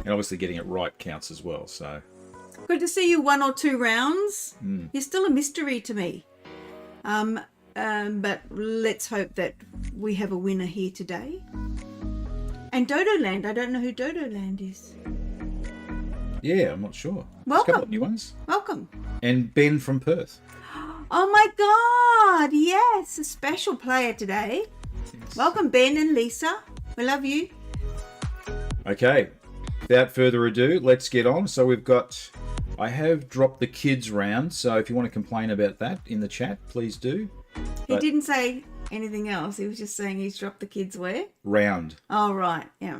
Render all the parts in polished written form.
And obviously getting it right counts as well. So Good to see you 1 or 2 rounds. You're still a mystery to me. But let's hope that we have a winner here today. And Dodoland, I don't know who Dodoland is. yeah, I'm not sure. There's Welcome. a couple of new ones. Welcome. And Ben from Perth. Oh my God, yes, a special player today. Yes. Welcome, Ben and Lisa. We love you. Okay, without further ado, let's get on. So I have dropped the kids round, so if you want to complain about that in the chat, please do. He didn't say anything else. He was just saying he's dropped the kids where? Round. Oh, right, yeah.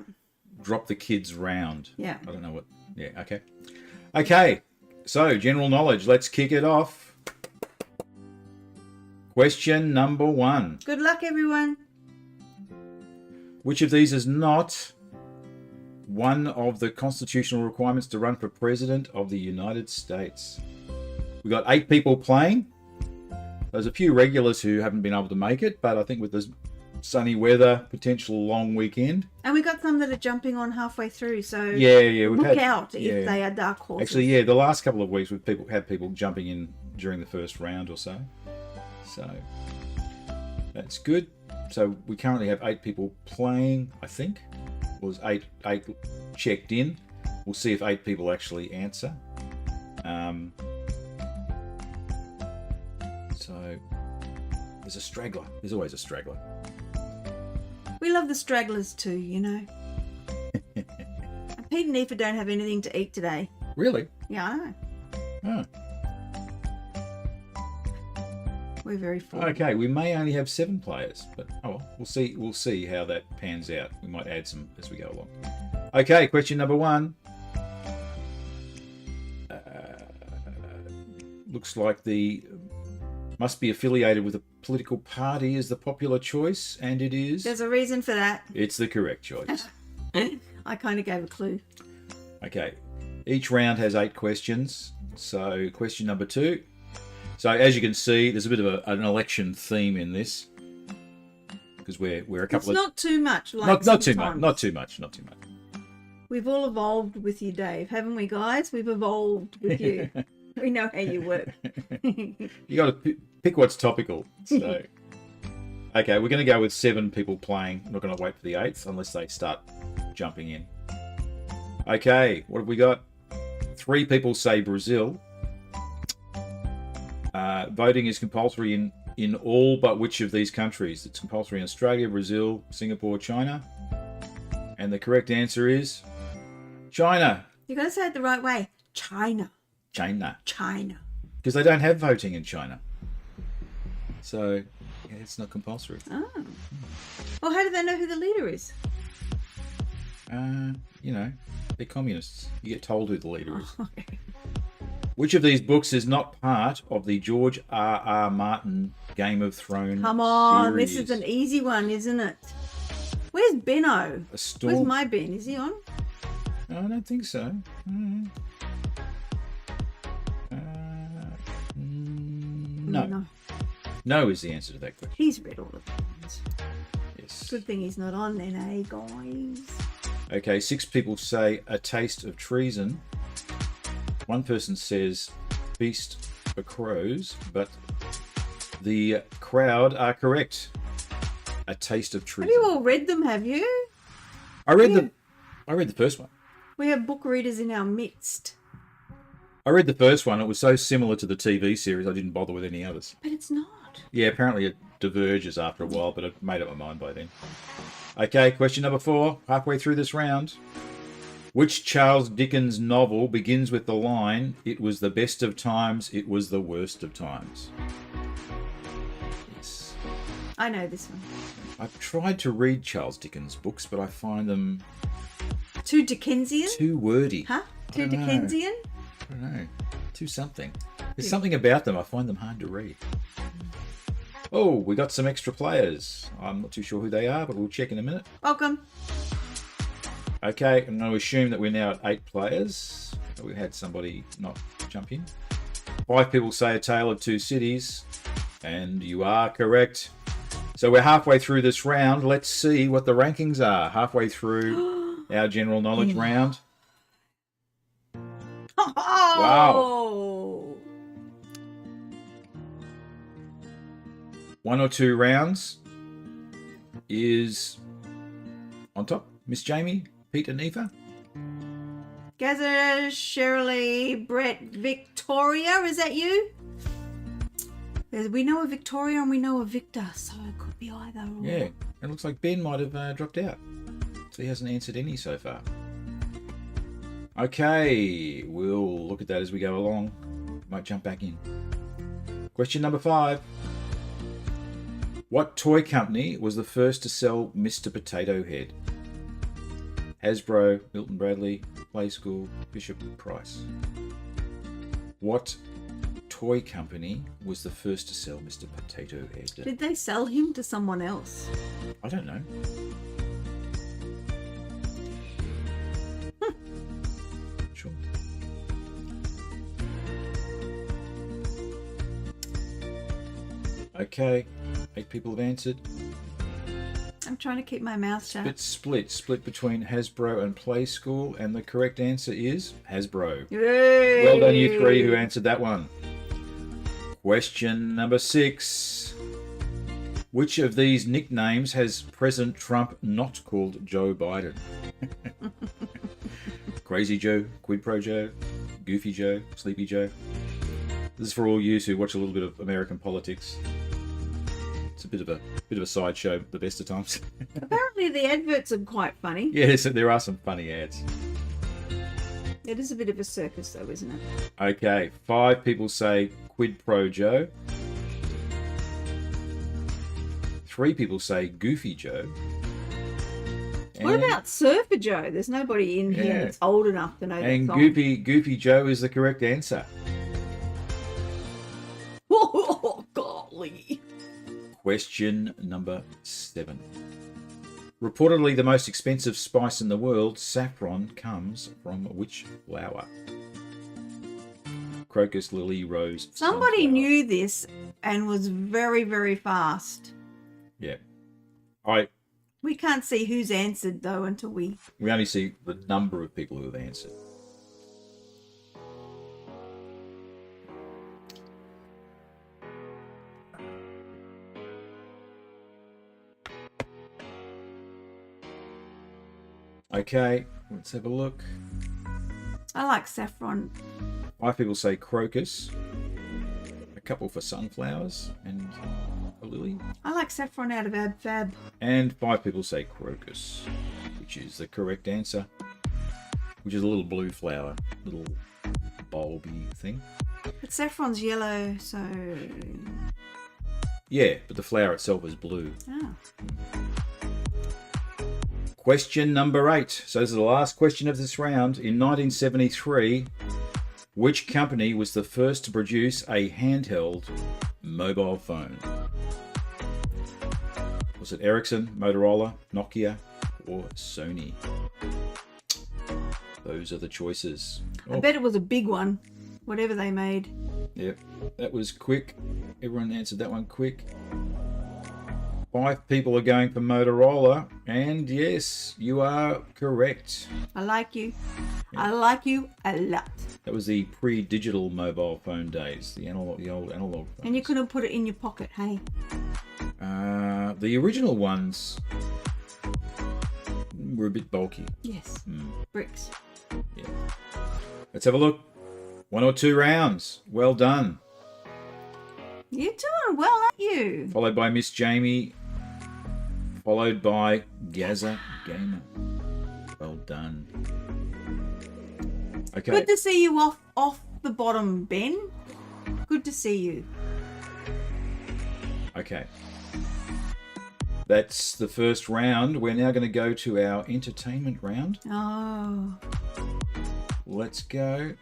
Drop the kids round. Yeah. I don't know what. Yeah, okay. Okay, so general knowledge. Let's kick it off. Question number 1. Good luck, everyone. Which of these is not one of the constitutional requirements to run for President of the United States? We've got 8 people playing. There's a few regulars who haven't been able to make it, but I think with this sunny weather, potential long weekend. And we got some that are jumping on halfway through, so Yeah, we've look had, out if they are dark horses. Actually, yeah, the last couple of weeks we've had people jumping in during the first round or so. So that's good. So we currently have 8 people playing, I think. Was eight checked in. We'll see if 8 people actually answer. So there's a straggler. There's always a straggler. We love the stragglers too, you know. And Pete and Aoife don't have anything to eat today. Really? Yeah, I know. Oh. We're very full. Okay, we may only have 7 players, but oh well, we'll see. We'll see how that pans out. We might add some as we go along. Okay, question number 1. Looks like must be affiliated with a political party is the popular choice, and it is. There's a reason for that. It's the correct choice. I kind of gave a clue. Okay, each round has 8 questions. So question number 2. So as you can see, there's a bit of an election theme in this because we're a couple It's of not too much. Like not too sometimes. much, not too much, not too much. We've all evolved with you, Dave, haven't we, guys? We've evolved with you. We know how you work. You got to pick what's topical. So, okay, we're going to go with 7 people playing. I'm not going to wait for the 8th unless they start jumping in. Okay, what have we got? 3 people say Brazil. Voting is compulsory in all but which of these countries? It's compulsory in Australia, Brazil, Singapore, China. And the correct answer is China. You've got to say it the right way. China. China. China. Because they don't have voting in China. So, yeah, it's not compulsory. Oh. Well, how do they know who the leader is? You know, they're communists. You get told who the leader is. Oh, okay. Which of these books is not part of the George R.R. Martin Game of Thrones Come on, series? this is an easy one, isn't it? Where's Benno? A storm... Where's my Ben? Is he on? No, I don't think so. No. No is the answer to that question. He's read all of them. Yes. Good thing he's not on then, eh, guys? Okay, 6 people say A Taste of Treason. 1 person says Feast for Crows, but the crowd are correct. A Taste of Have Treason. you all read them, have you? I read the first one. We have book readers in our midst. I read the first one. It was so similar to the TV series, I didn't bother with any others. But it's not. Yeah, apparently it diverges after a while, but I've made up my mind by then. Okay, question number 4. Halfway through this round. Which Charles Dickens novel begins with the line, "It was the best of times, it was the worst of times"? Yes. I know this one. I've tried to read Charles Dickens books, but I find them Too Dickensian? too wordy. Huh? Too I don't know. Dickensian? I don't know. Too something. There's something about them. I find them hard to read. Oh, we got some extra players. I'm not too sure who they are, but we'll check in a minute. Welcome. Okay, I'm going to assume that we're now at 8 players. We had somebody not jump in. 5 people say A Tale of Two Cities, and you are correct. So we're halfway through this round. Let's see what the rankings are. Halfway through our general knowledge round. Oh! 1 or 2 rounds is on top. Miss Jamie, Pete and Aoife. Gaza, Shirley, Brett, Victoria, is that you? We know a Victoria and we know a Victor, so it could be either or. Yeah, it looks like Ben might have dropped out. So he hasn't answered any so far. Okay, we'll look at that as we go along. Might jump back in. Question number 5. What toy company was the first to sell Mr. Potato Head? Hasbro, Milton Bradley, Play School, Bishop Price. What toy company was the first to sell Mr. Potato Head? Did they sell him to someone else? I don't know. Sure. Okay, 8 people have answered. I'm trying to keep my mouth shut. It's split between Hasbro and Play School, and the correct answer is Hasbro. Yay! Well done, you 3 who answered that one. Question number 6. Which of these nicknames has President Trump not called Joe Biden? Crazy Joe, Quid Pro Joe, Goofy Joe, Sleepy Joe. This is for all you who watch a little bit of American politics. It's a bit of a sideshow the best of times. Apparently the adverts are quite funny. Yes, there are some funny ads. It is a bit of a circus though, isn't it? Okay, 5 people say Quid Pro Joe. 3 people say Goofy Joe. What about Surfer Joe? There's nobody in here that's old enough to know that And song. Goofy Joe is the correct answer. Oh, golly. Question number 7. Reportedly the most expensive spice in the world, saffron, comes from which flower? Crocus, lily, rose, Somebody sunflower. knew this and was very, very fast. Yeah. We can't see who's answered though until we... We only see the number of people who have answered. Okay, let's have a look. I like saffron. 5 people say crocus. A couple for sunflowers and a lily. I like saffron out of Ab Fab. And 5 people say crocus, which is the correct answer. Which is a little blue flower, little bulby thing. But saffron's yellow, so... Yeah, but the flower itself is blue. Oh. Question number 8. So this is the last question of this round. In 1973, which company was the first to produce a handheld mobile phone? Was it Ericsson, Motorola, Nokia, or Sony? Those are the choices. I bet it was a big one, whatever they made. Yep, that was quick. Everyone answered that one quick. 5 people are going for Motorola, and yes, you are correct. I like you. Yeah. I like you a lot. That was the pre-digital mobile phone days, the old analog phones. And you couldn't put it in your pocket, hey? The original ones were a bit bulky. Yes. Bricks. Yeah. Let's have a look. 1 or 2 rounds. Well done. You're doing well, aren't you? Followed by Miss Jamie. Followed by Gaza Gamer. Well done. Okay. Good to see you off the bottom, Ben. Good to see you. Okay. That's the first round. We're now going to go to our entertainment round. Oh. Let's go.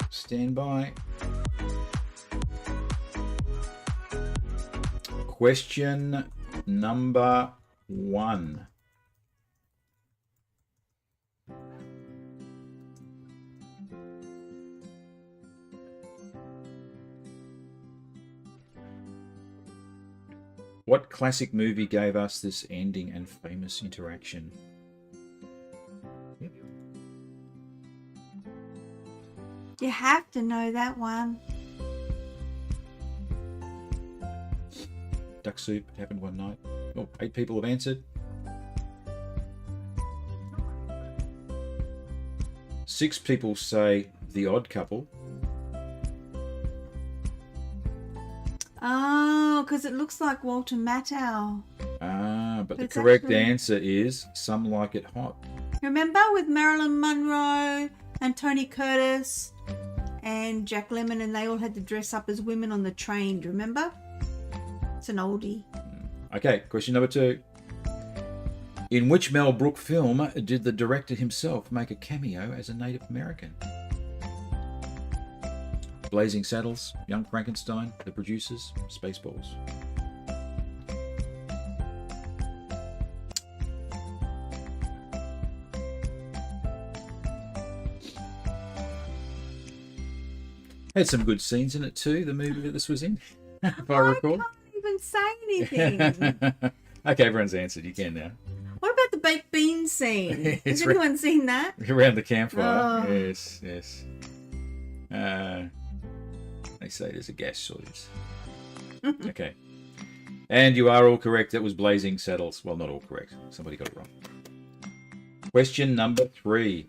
Stand by. Question number 1. What classic movie gave us this ending and famous interaction? Yep. You have to know that one. Duck soup happened one night. Oh, 8 people have answered. 6 people say The Odd Couple. Oh, because it looks like Walter Matthau. But the It's correct actually- answer is Some Like It Hot. Remember with Marilyn Monroe and Tony Curtis and Jack Lemmon, and they all had to dress up as women on the train. Do you remember? It's an oldie. Okay, question number 2. In which Mel Brooks film did the director himself make a cameo as a Native American? Blazing Saddles, Young Frankenstein, The Producers, Spaceballs. Had some good scenes in it too, the movie that this was in, if I recall. can't even say anything. Okay, everyone's answered. You can now. What about the baked bean scene? It's Has anyone seen that? Around the campfire. Oh. Yes, yes. They say there's a gas shortage. Okay. And you are all correct. That was Blazing Saddles. Well, not all correct. Somebody got it wrong. Question number 3.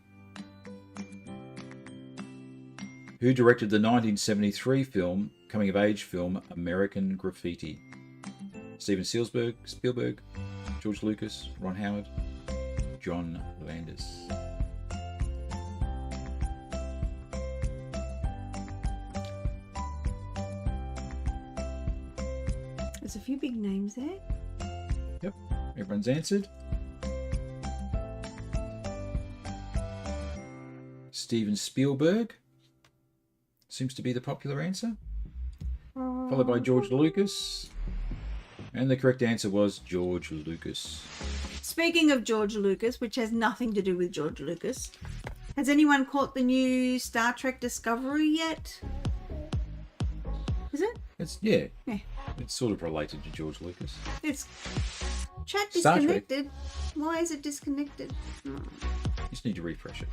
Who directed the 1973 film, coming of age film, American Graffiti? Steven Spielberg, George Lucas, Ron Howard, John Landis. There's a few big names there. Yep, everyone's answered. Steven Spielberg seems to be the popular answer, followed by George Lucas. And the correct answer was George Lucas. Speaking of George Lucas, which has nothing to do with George Lucas, has anyone caught the new Star Trek Discovery yet? Is it? Yeah. Yeah. It's sort of related to George Lucas. It's chat Star Trek. disconnected. Why is it disconnected? You just need to refresh it.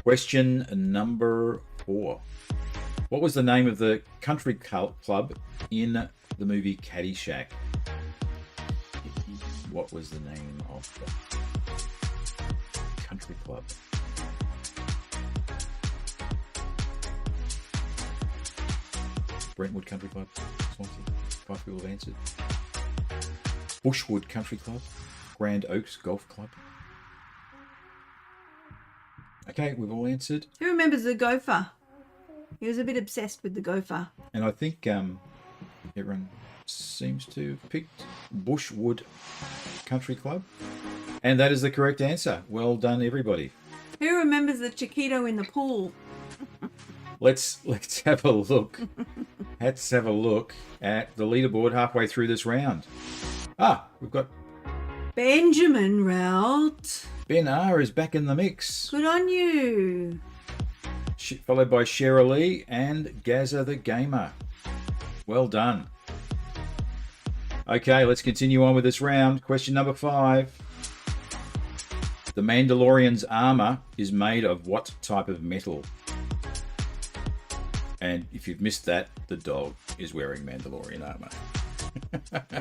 Question number 4. What was the name of the country club in the movie Caddyshack? What was the name of the country club? Brentwood Country Club, Swansea. 5 people have answered. Bushwood Country Club, Grand Oaks Golf Club. Okay, we've all answered. Who remembers the gopher? He was a bit obsessed with the gopher. And I think everyone seems to have picked Bushwood Country Club. And that is the correct answer. Well done, everybody. Who remembers the Chiquito in the pool? Let's have a look. Let's have a look at the leaderboard halfway through this round. We've got Benjamin Rout. Ben R is back in the mix, Good on you. followed by Cheryl Lee and Gaza the Gamer. Well done. Okay, let's continue on with this round. Question number 5. The Mandalorian's armor is made of what type of metal? And if you've missed that, the dog is wearing Mandalorian armor.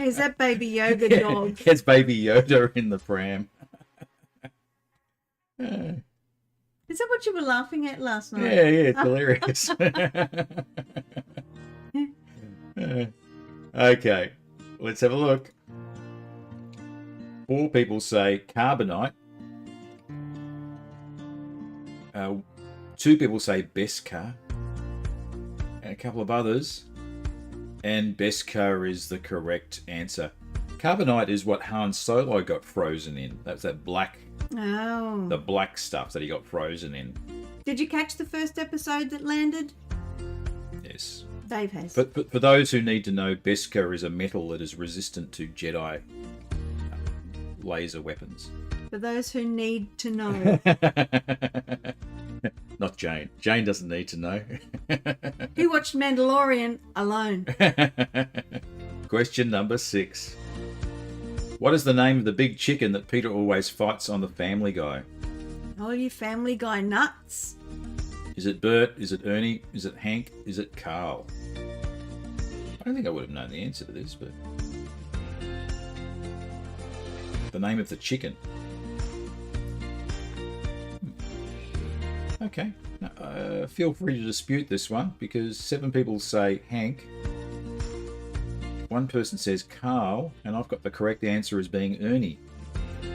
Is that Baby Yoda dog? It's Baby Yoda in the pram. Is that what you were laughing at last night? Yeah, it's hilarious. Okay, let's have a look. 4 people say carbonite. 2 people say Beskar. And a couple of others. And Beskar is the correct answer. Carbonite is what Han Solo got frozen in. That's that black, Oh. the black stuff that he got frozen in. Did you catch the first episode that landed? Yes. Dave has. But for those who need to know, Beskar is a metal that is resistant to Jedi laser weapons. For those who need to know. Not Jane. Jane doesn't need to know. Who watched Mandalorian alone? Question number 6. What is the name of the big chicken that Peter always fights on the Family Guy? All you Family Guy nuts. Is it Bert? Is it Ernie? Is it Hank? Is it Carl? I don't think I would have known the answer to this, but... The name of the chicken. Okay. Feel free to dispute this one, because 7 people say Hank. 1 person says Carl, and I've got the correct answer as being Ernie.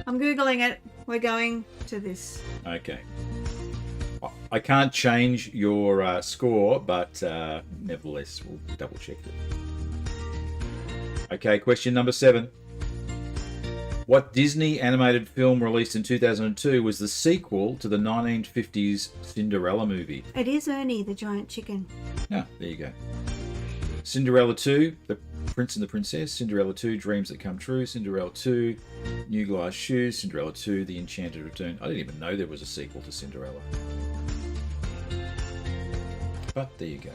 I'm Googling it. We're going to this. Okay. I can't change your score, but nevertheless, we'll double check it. Okay, question number 7. What Disney animated film released in 2002 was the sequel to the 1950s Cinderella movie? It is Ernie, the giant chicken. Ah, there you go. Cinderella 2, The Prince and the Princess. Cinderella 2, Dreams That Come True. Cinderella 2, New Glass Shoes. Cinderella 2, The Enchanted Return. I didn't even know there was a sequel to Cinderella. But there you go.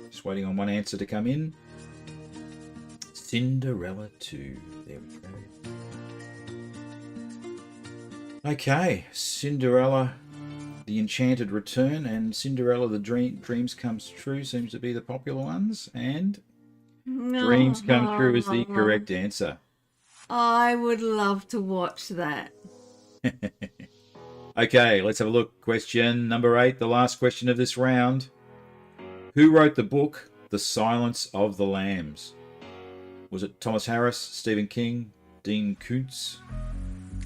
Just waiting on one answer to come in. Cinderella 2. There we go. Okay, Cinderella, The Enchanted Return, and Cinderella, The Dreams Comes True seems to be the popular ones, and Dreams Come True is the correct answer. I would love to watch that. Okay, let's have a look. Question number 8, the last question of this round. Who wrote the book The Silence of the Lambs? Was it Thomas Harris, Stephen King, Dean Koontz,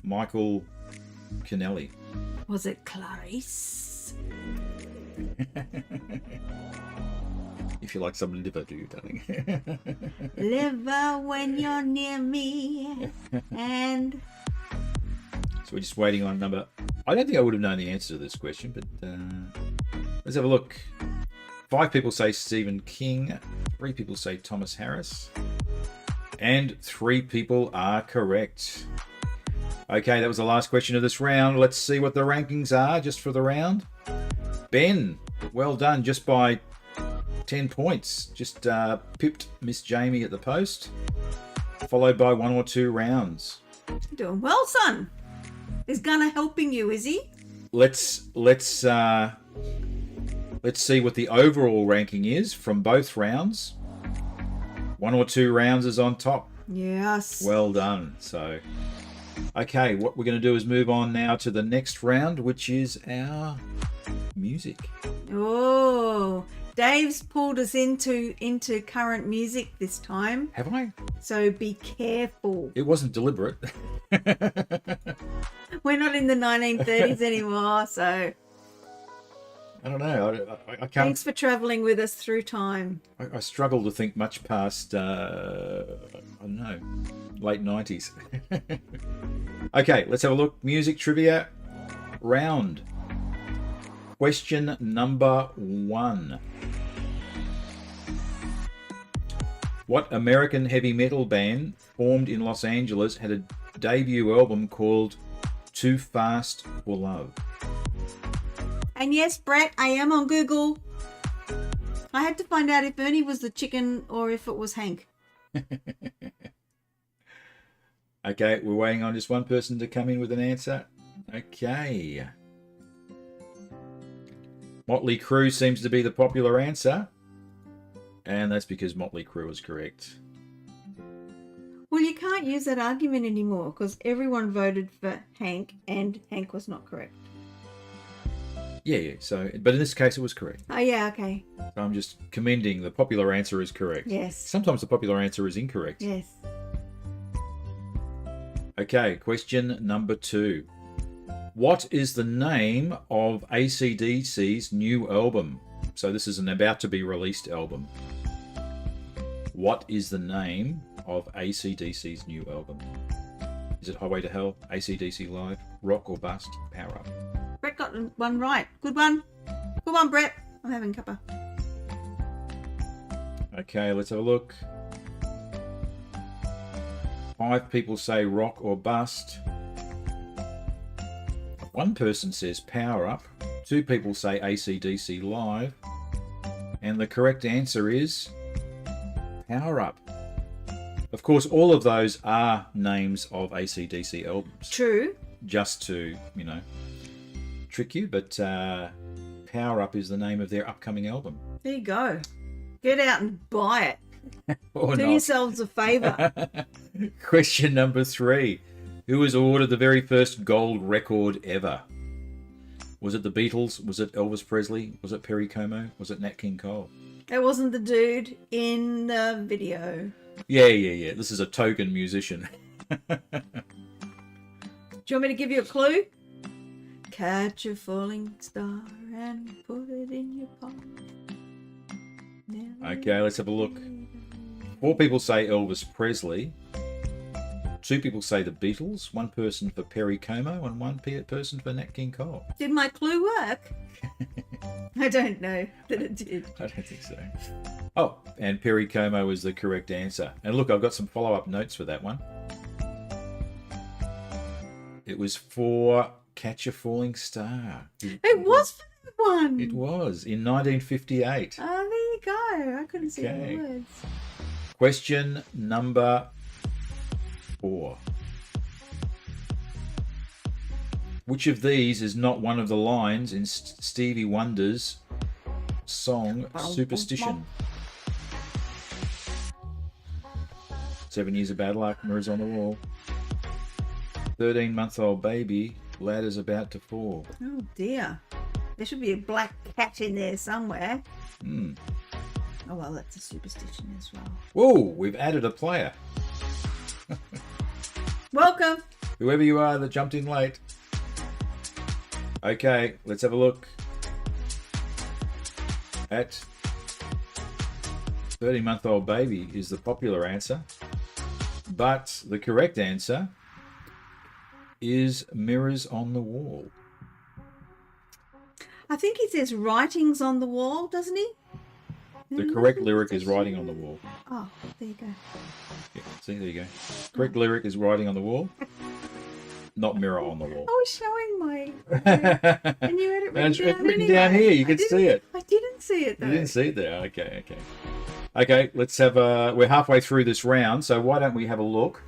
Michael Kennelly? Was it Clarice? If you like some liver, do you, darling? Liver when you're near me. And... So we're just waiting on number... I don't think I would have known the answer to this question, but let's have a look. 5 people say Stephen King. 3 people say Thomas Harris. And 3 people are correct. Okay, that was the last question of this round. Let's see what the rankings are just for the round. Ben, well done, just by 10 points. Just pipped Miss Jamie at the post, followed by 1 or 2 rounds. Doing well, son. Is Gunnar helping you, is he? Let's see what the overall ranking is from both rounds. 1 or 2 rounds is on top. Yes. Well done. So, okay, what we're going to do is move on now to the next round, which is our music. Oh, Dave's pulled us into current music this time. Have I? So be careful. It wasn't deliberate. We're not in the 1930s anymore, so... I don't know. I can't... Thanks for travelling with us through time. I struggle to think much past, I don't know, late 90s. Okay, let's have a look. Music trivia round. Question number 1. What American heavy metal band formed in Los Angeles had a debut album called Too Fast for Love? And yes, Brett, I am on Google. I had to find out if Ernie was the chicken or if it was Hank. Okay, we're waiting on just one person to come in with an answer. Okay. Motley Crue seems to be the popular answer. And that's because Motley Crue is correct. Well, you can't use that argument anymore because everyone voted for Hank and Hank was not correct. Yeah, so, but in this case it was correct. Oh, yeah, okay. So I'm just commending the popular answer is correct. Yes. Sometimes the popular answer is incorrect. Yes. Okay, question number 2. What is the name of AC/DC's new album? So this is an about to be released album. What is the name of AC/DC's new album? Is it Highway to Hell, AC/DC Live, Rock or Bust, Power Up? Brett got one right. Good one. Good one, Brett. I'm having cuppa. Okay, let's have a look. 5 people say Rock or Bust. 1 person says Power Up. 2 people say AC/DC Live. And the correct answer is Power Up. Of course, all of those are names of AC/DC albums. True. Just to, trick you, but Power Up is the name of their upcoming album. There you go. Get out and buy it. Or Do not. yourselves a favour. Question number 3. Who was awarded the very first gold record ever? Was it the Beatles? Was it Elvis Presley? Was it Perry Como? Was it Nat King Cole? It wasn't the dude in the video. Yeah. This is a token musician. Do you want me to give you a clue? Catch a falling star and put it in your pocket. Okay, let's have a look. 4 people say Elvis Presley. 2 people say the Beatles. 1 person for Perry Como and 1 person for Nat King Cole. Did my clue work? I don't know that it did. I don't think so. Oh, and Perry Como was the correct answer. And look, I've got some follow-up notes for that one. It was for Catch a Falling Star. It was for that one. It was in 1958. Oh, there you go. I couldn't see Okay. the words. Question number 4. Which of these is not one of the lines in Stevie Wonder's song Superstition? 7 years of bad luck, mirrors on the wall. 13-month-old baby, ladder's about to fall. Oh dear. There should be a black cat in there somewhere. Oh well, that's a superstition as well. Whoa, we've added a player. Welcome. Whoever you are that jumped in late. Okay, let's have a look at 13-month-old baby is the popular answer. But the correct answer is mirrors on the wall. I think he says writings on the wall, doesn't he? The correct lyric is writing on the wall. Oh, there you go. Yeah, see, there you go. Correct lyric is writing on the wall, not mirror on the wall. I was showing my... And you had it written It's down written anyway. down here. You can see it. I didn't see it though. You didn't see it there. Okay. Let's have we're halfway through this round, so why don't we have a look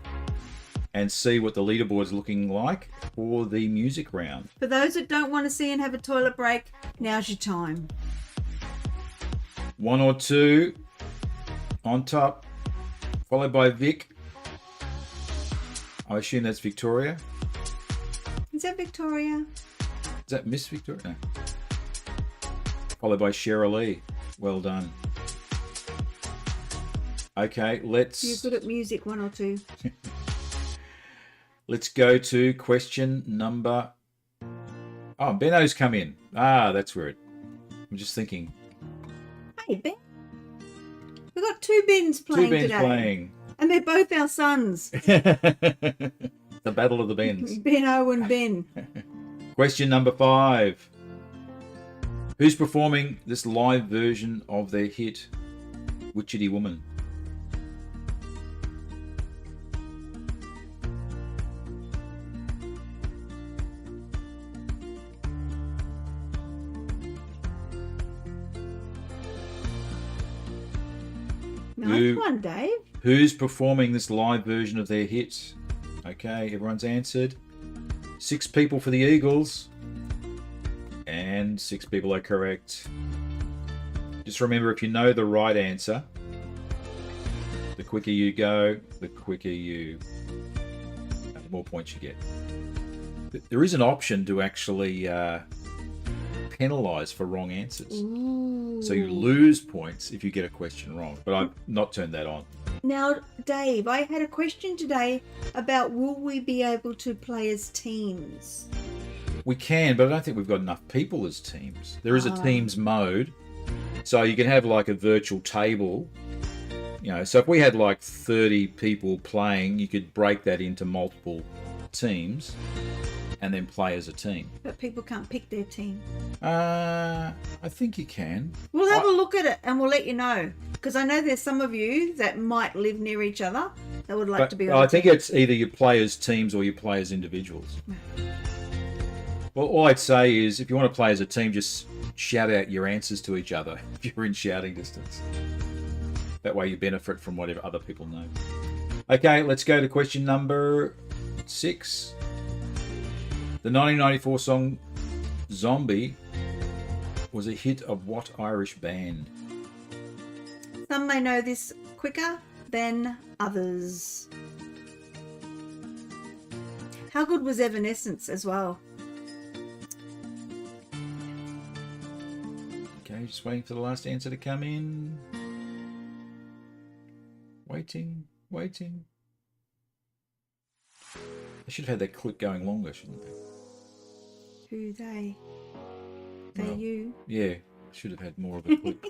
and see what the leaderboard's looking like for the music round. For those that don't want to see and have a toilet break, now's your time. 1 or 2 on top, followed by Vic. I assume that's Victoria. Is that Victoria? Is that Miss Victoria? No. Followed by Cheryl Lee. Well done. Okay, let's... You're good at music, 1 or 2. Let's go to question number... Oh, Benno's come in. Ah, that's weird. I'm just thinking. Hey, Ben. We've got 2 Bens playing 2 Bens today. playing. And they're both our sons. The Battle of the Bens. Benno and Ben. Question number 5. Who's performing this live version of their hit, Witchetty Woman? Nice one, Dave. Who's performing this live version of their hit? Okay, everyone's answered. 6 people for the Eagles. And 6 people are correct. Just remember, if you know the right answer, the quicker you go, the quicker you... the more points you get. There is an option to actually penalise for wrong answers. Ooh. So you lose points if you get a question wrong. But I've not turned that on. Now, Dave, I had a question today about will we be able to play as teams? We can, but I don't think we've got enough people as teams. There is a teams mode. So you can have like a virtual table. You know, so if we had like 30 people playing, you could break that into multiple teams and then play as a team. But people can't pick their team. I think you can. We'll have a look at it and we'll let you know. Because I know there's some of you that might live near each other that would like to be on I a think team. it's either you play as teams or you play as individuals. Well, all I'd say is if you want to play as a team, just shout out your answers to each other if you're in shouting distance. That way you benefit from whatever other people know. Okay, let's go to question number 6. The 1994 song Zombie was a hit of what Irish band? Some may know this quicker than others. How good was Evanescence as well? Okay, just waiting for the last answer to come in. Waiting. They should have had that clip going longer, shouldn't they? Who they? They Well, you? Yeah, should have had more of a clip.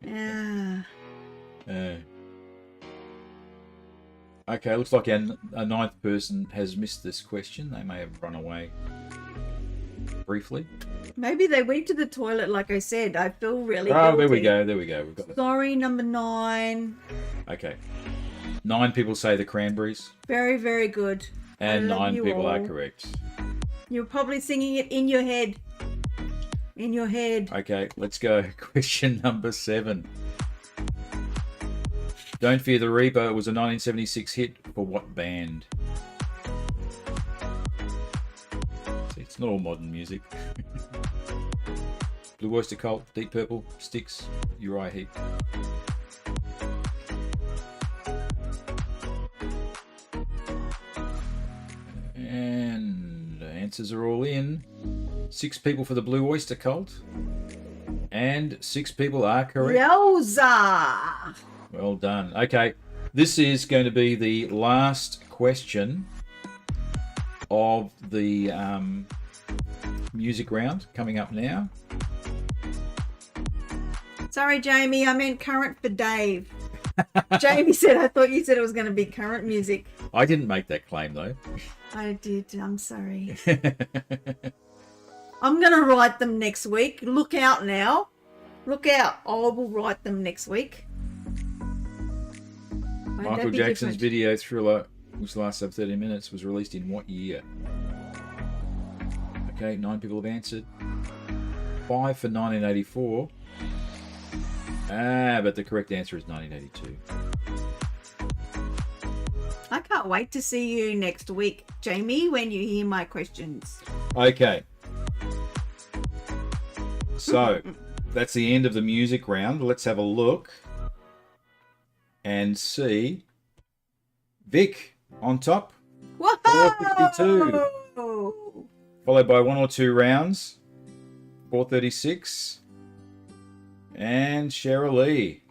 Ah. Okay, looks like a ninth person has missed this question. They may have run away briefly. Maybe they went to the toilet, like I said. I feel really Oh, guilty. there we go. We've got it. Sorry, number 9. Okay. 9 people say the Cranberries, Very, very good. and I love 9 you people are all. correct. You're probably singing it in your head. In your head. Okay, let's go. Question number 7. Don't Fear the Reaper was a 1976 hit for what band? See, it's not all modern music. Blue Oyster Cult, Deep Purple, Styx, Uriah Heep. And the answers are all in. 6 people for the Blue Oyster Cult. And 6 people are correct. Yowza! Well done. Okay, this is going to be the last question of the music round coming up now. Sorry, Jamie. I meant current for Dave. Jamie said, I thought you said it was going to be current music. I didn't make that claim, though. I did. I'm sorry. I'm going to write them next week. Look out now. Look out. I will write them next week. Won't Michael that be Jackson's different? video Thriller, which lasts up 30 minutes, was released in what year? Okay, 9 people have answered. 5 for 1984. But the correct answer is 1982. I can't wait to see you next week, Jamie, when you hear my questions. Okay. So, that's the end of the music round. Let's have a look and see. Vic on top, Whoa! 452. Followed by 1 or 2 rounds, 436. And Cheryl Lee.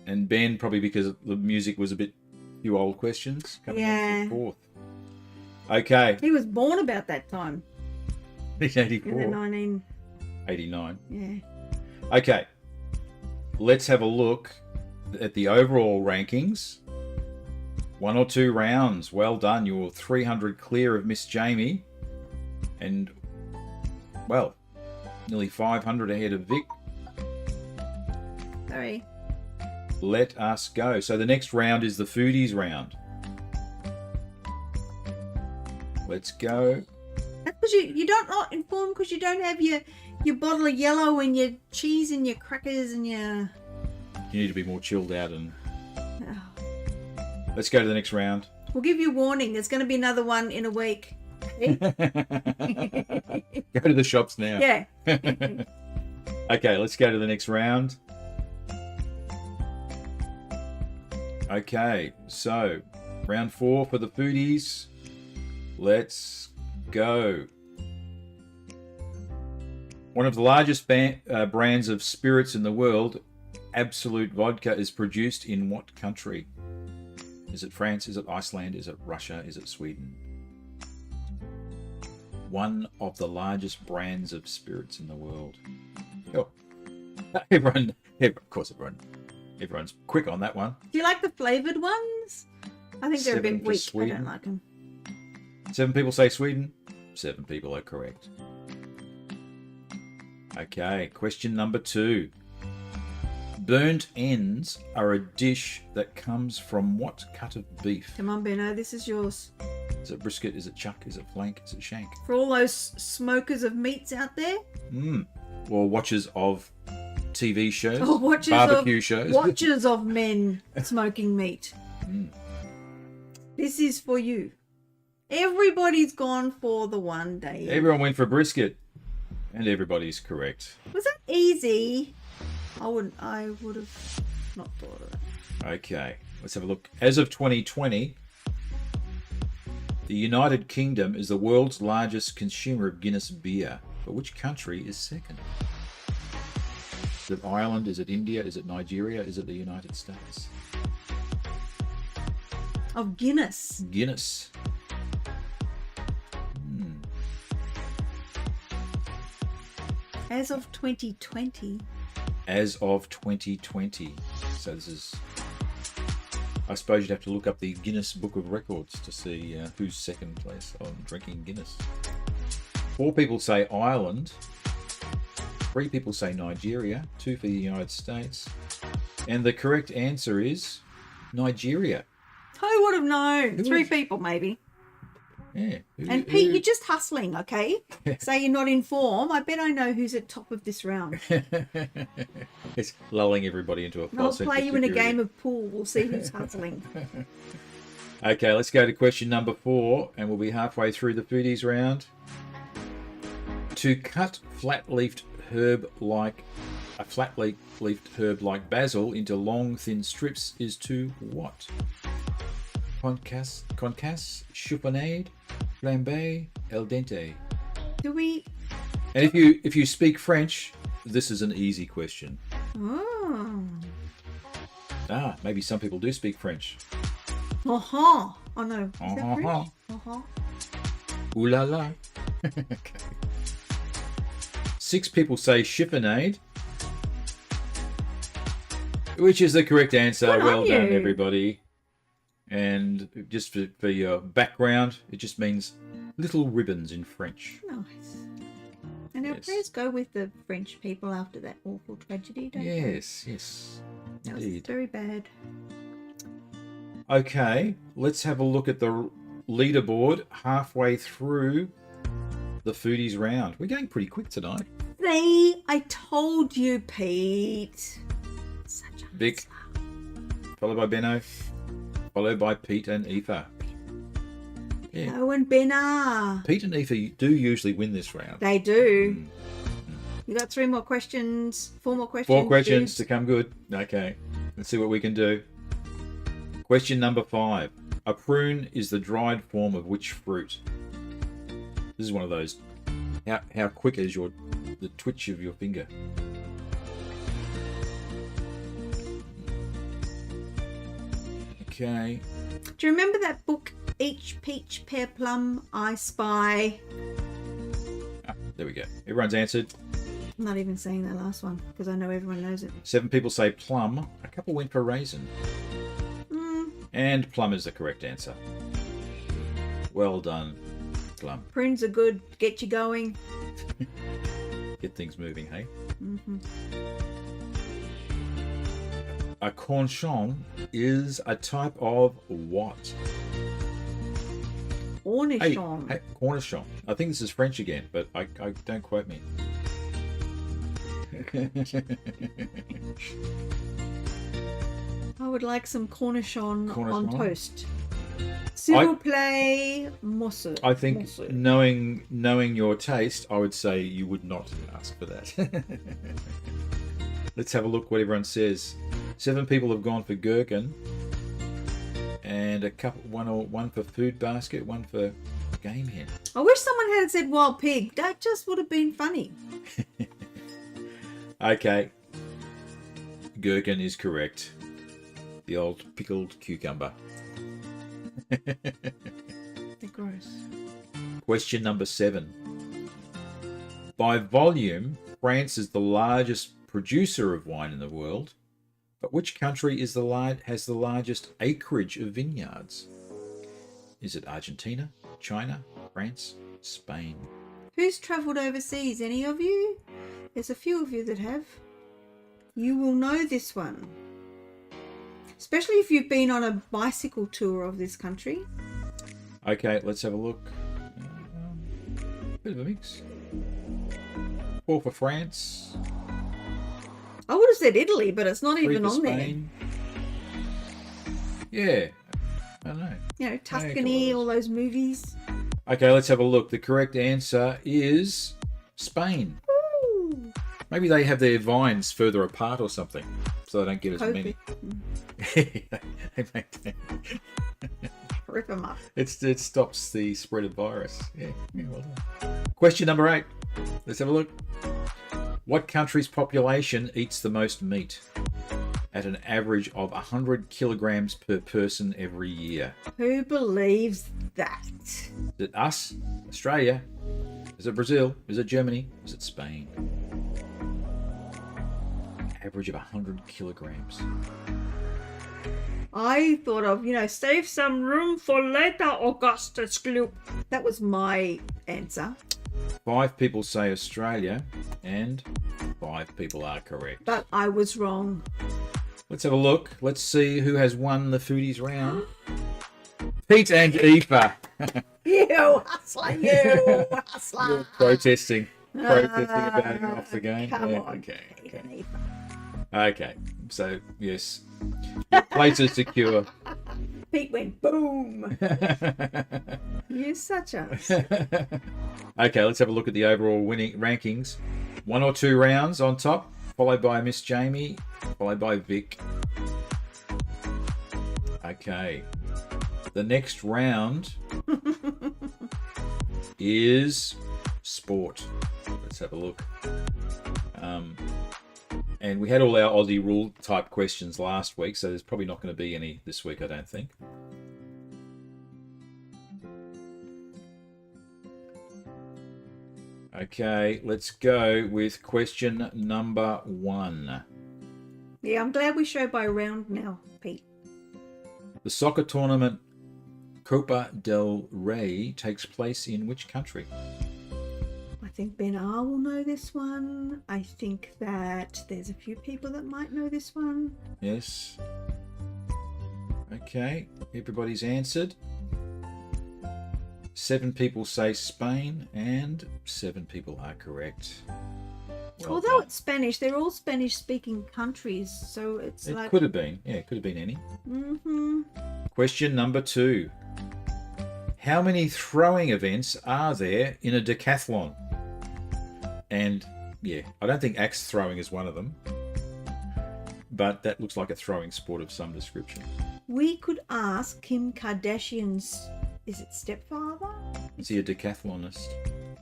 And Ben, probably because the music was a bit few old questions, coming Yeah. in 4th. Okay, He was born about that time. In the 1984, 89. Yeah. Okay, let's have a look at the overall rankings. 1 or 2 rounds. Well done. You're 300 clear of Miss Jamie. And, well, nearly 500 ahead of Vic. Sorry. Let us go. So the next round is the foodies round. Let's go. That's because you don't not informed because you don't have your bottle of yellow and your cheese and your crackers and your... You need to be more chilled out and... Oh. Let's go to the next round. We'll give you warning. There's going to be another one in a week. Go to the shops now. Yeah. Okay, let's go to the next round. Okay, so round 4 for the foodies. Let's go. One of the largest brands of spirits in the world, Absolute Vodka, is produced in what country? Is it France? Is it Iceland? Is it Russia? Is it Sweden? One of the largest brands of spirits in the world. Oh. Everyone's quick on that one. Do you like the flavoured ones? I think they're a 7 bit for weak. I Sweden. don't like them. 7 people say Sweden. 7 people are correct. Okay, question number 2. Burnt ends are a dish that comes from what cut of beef? Come on, Benno. This is yours. Is it brisket? Is it chuck? Is it flank? Is it shank? For all those smokers of meats out there. Or watchers of TV shows, Oh, barbecue shows. Watchers of men smoking meat. This is for you. Everybody's gone for the one day. Everyone went for brisket, and everybody's correct. Was that easy? I would have not thought of that. Okay, let's have a look. As of 2020, the United Kingdom is the world's largest consumer of Guinness beer. But which country is second? Is it Ireland? Is it India? Is it Nigeria? Is it the United States? Of Guinness. Guinness. As of 2020. As of 2020. So this is... I suppose you'd have to look up the Guinness Book of Records to see who's second place on drinking Guinness. 4 people say Ireland. 3 people say Nigeria. 2 for the United States. And the correct answer is Nigeria. Who would have known? Who 3 was- people, maybe. Yeah. And Pete, you're just hustling, okay? Say you're not in form. I bet I know who's at top of this round. It's lulling everybody into a I'll false sense play of you in a security. game of pool. We'll see who's hustling. Okay, let's go to question number 4, and we'll be halfway through the foodies round. To cut flat-leafed herb like basil into long, thin strips is to what? Concasse, chiffonade, flambé, al dente. Do we... And if you speak French, this is an easy question. Oh. Maybe some people do speak French. Uh-huh. Oh, no. Is that Uh-huh. French? Uh-huh. Ooh la la. Okay. 6 people say chiffonade, which is the correct answer. Good on Well done, you. everybody. And just for your background, it just means little ribbons in French. Nice. And our Yes. prayers go with the French people after that awful tragedy, don't they? Yes, That was indeed. very bad. Okay, let's have a look at the leaderboard halfway through the foodies round. We're going pretty quick tonight. See, I told you, Pete. Such a Vic. hustler. Followed by Benno, followed by Pete and Aoife. Yeah. Oh, and Benna. Pete and Aoife do usually win this round. They do. You got 3 more questions. 4 more questions. 4 questions dudes. to come good. Okay, let's see what we can do. Question number 5. A prune is the dried form of which fruit? This is one of those. How quick is the twitch of your finger? Okay. Do you remember that book, Each Peach, Pear, Plum, I Spy? There we go. Everyone's answered. I'm not even saying that last one because I know everyone knows it. 7 people say plum. A couple went for raisin. And plum is the correct answer. Well done, plum. Prunes are good. Get you going. Get things moving, hey? Mm-hmm. A cornichon is a type of what? Cornichon. Hey, cornichon. I think this is French again, but I don't quote me. I would like some cornichon on Cornichon? toast. S'il vous plaît, monsieur. I think Monsieur. knowing your taste, I would say you would not ask for that. Let's have a look what everyone says. 7 people have gone for gherkin, and one for food basket, one for game hen. I wish someone had said wild pig. That just would have been funny. Okay, gherkin is correct. The old pickled cucumber. They're gross. Question number 7. By volume, France is the largest producer of wine in the world, but which country has the largest acreage of vineyards? Is it Argentina, China, France, Spain? Who's travelled overseas? Any of you? There's a few of you that have. You will know this one. Especially if you've been on a bicycle tour of this country. Okay, let's have a look. Bit of a mix. 4 for France. I would have said Italy, but it's not 3 even for on there. Spain. Yeah. I don't know. You know, Tuscany, all those movies. Okay, let's have a look. The correct answer is Spain. Ooh, Maybe they have their vines further apart or something, so they don't get as COVID. many. They make them. Rip them up. It stops the spread of virus. Yeah, well done. Question number 8. Let's have a look. What country's population eats the most meat at an average of 100 kilograms per person every year? Who believes that? Is it us? Australia? Is it Brazil? Is it Germany? Is it Spain? Average of 100 kilograms. I thought of, save some room for later, Augustus Gloop. That was my answer. 5 people say Australia, and 5 people are correct. But I was wrong. Let's have a look. Let's see who has won the foodies round. Pete and Aoife. You hustler, you hustler. You're protesting about it off the game. Come Yeah, on. okay. Okay. So yes, your place is secure. Pete went boom. You're such a... Okay, let's have a look at the overall winning rankings. 1 or 2 rounds on top, followed by Miss Jamie, followed by Vic. Okay. The next round is sport. Let's have a look. And we had all our Aussie rule type questions last week, so there's probably not going to be any this week, I don't think. Okay, let's go with question number 1. Yeah, I'm glad we show by round now, Pete. The soccer tournament Copa del Rey takes place in which country? I think Ben R will know this one. I think that there's a few people that might know this one. Yes. Okay, everybody's answered. 7 people say Spain, and 7 people are correct. Well Although done. it's Spanish, they're all Spanish-speaking countries, so it's It like... could have been. Yeah, it could have been any. Mm-hmm. Question number 2. How many throwing events are there in a decathlon? And, yeah, I don't think axe throwing is one of them. But that looks like a throwing sport of some description. We could ask Kim Kardashian's... Is it stepfather? Is he a decathlonist?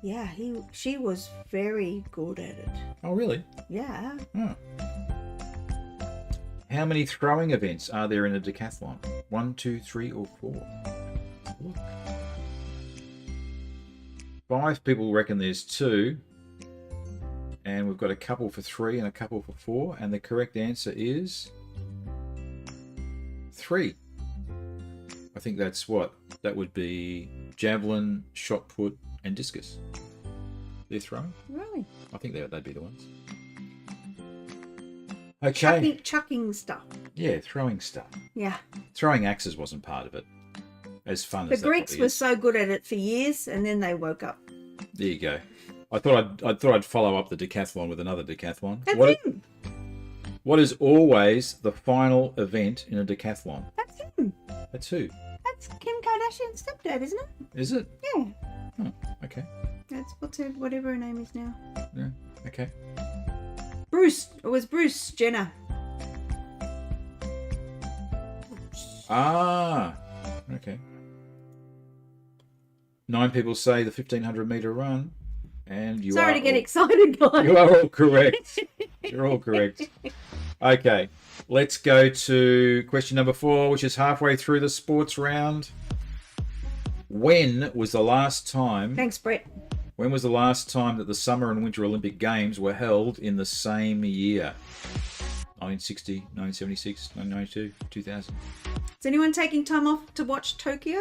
Yeah, she was very good at it. Oh, really? Yeah. Oh. How many throwing events are there in a decathlon? 1, 2, 3, or 4? Look. 5 people reckon there's 2. And we've got a couple for 3 and a couple for 4. And the correct answer is 3. I think that's what? That would be javelin, shot put, and discus. They're throwing? Really? I think they'd be the ones. Okay. Chucking stuff. Yeah, throwing stuff. Yeah. Throwing axes wasn't part of it. As fun The as that Greeks probably were is. so good at it for years, and then they woke up. There you go. I thought I'd follow up the decathlon with another decathlon. That's him. What is always the final event in a decathlon? That's him. That's who? That's Kim Kardashian's stepdad, isn't it? Is it? Yeah. Oh, okay. That's whatever her name is now. Yeah. Okay. Bruce. It was Bruce Jenner. Ah. Okay. 9 people say the 1500 meter run, and you Sorry are to get all- excited, guys. You are all correct. You're all correct. Okay, let's go to question number 4, which is halfway through the sports round. When was the last time? Thanks, Brett. When was the last time that the Summer and Winter Olympic Games were held in the same year? 1960, 1976, 1992, 2000. Is anyone taking time off to watch Tokyo?